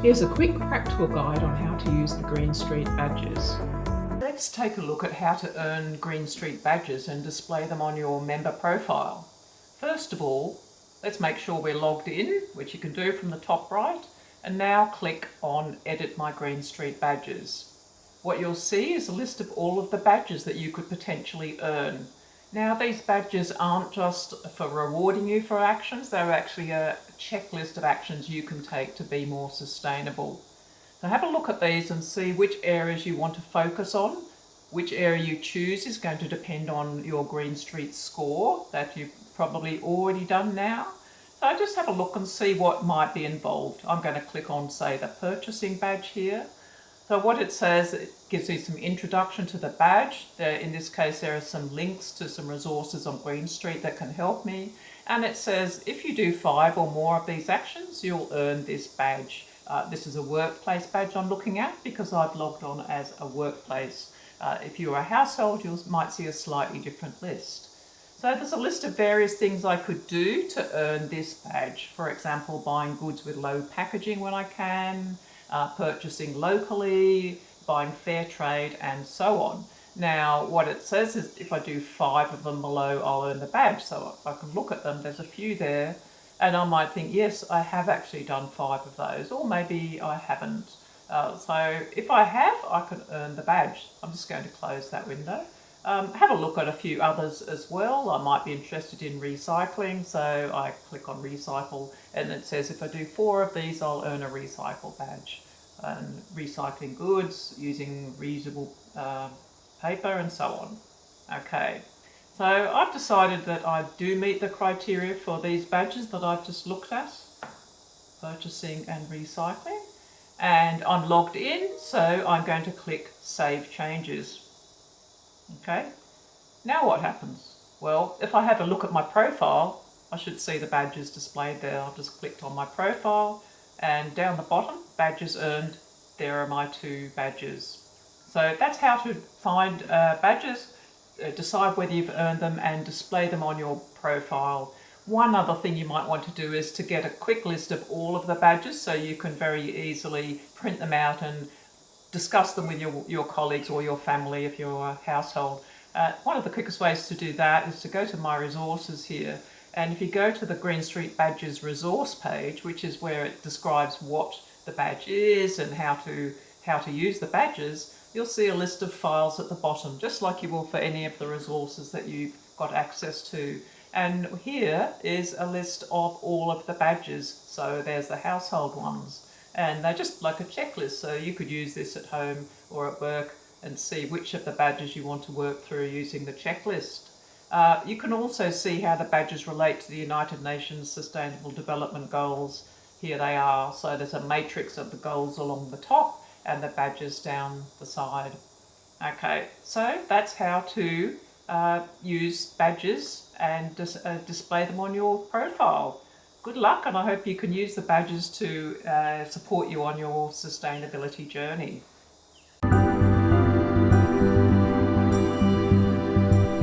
Here's a quick practical guide on how to use the Green Street badges. Let's take a look at how to earn Green Street badges and display them on your member profile. First of all, let's make sure we're logged in, which you can do from the top right, and now click on Edit My Green Street Badges. What you'll see is a list of all of the badges that you could potentially earn. Now, these badges aren't just for rewarding you for actions, they're actually a checklist of actions you can take to be more sustainable. So have a look at these and see which areas you want to focus on. Which area you choose is going to depend on your Green Street score that you've probably already done now. So just have a look and see what might be involved. I'm going to click on, say, the purchasing badge here. So what it says, it gives you some introduction to the badge. In this case, there are some links to some resources on Green Street that can help me. And it says, if you do 5 or more of these actions, you'll earn this badge. This is a workplace badge I'm looking at because I've logged on as a workplace. If you're a household, you might see a slightly different list. So there's a list of various things I could do to earn this badge. For example, buying goods with low packaging when I can, purchasing locally, buying fair trade, and so on. Now, what it says is if I do 5 of them below, I'll earn the badge. So I can look at them, there's a few there, and I might think, yes, I have actually done 5 of those, or maybe I haven't. So if I have, I can earn the badge. I'm just going to close that window. Have a look at a few others as well. I might be interested in recycling, so I click on recycle, and it says if I do 4 of these, I'll earn a recycle badge. And recycling goods using reusable paper and so on. Okay, so I've decided that I do meet the criteria for these badges that I've just looked at, purchasing and recycling, and I'm logged in, so I'm going to click Save Changes. Okay, now what happens? Well, if I have a look at my profile, I should see the badges displayed there. I've just clicked on my profile, and down the bottom, badges earned, there are my 2 badges. So that's how to find badges, decide whether you've earned them and display them on your profile. One other thing you might want to do is to get a quick list of all of the badges so you can very easily print them out and discuss them with your colleagues or your family if you're a household. One of the quickest ways to do that is to go to My Resources here, and if you go to the Green Street Badges resource page, which is where it describes what the badge is and how to use the badges, you'll see a list of files at the bottom, just like you will for any of the resources that you've got access to. And here is a list of all of the badges. So there's the household ones. And they're just like a checklist, so you could use this at home or at work and see which of the badges you want to work through using the checklist. You can also see how the badges relate to the United Nations Sustainable Development Goals. Here they are, so there's a matrix of the goals along the top and the badges down the side. Okay, so that's how to use badges and display them on your profile. Good luck, and I hope you can use the badges to support you on your sustainability journey.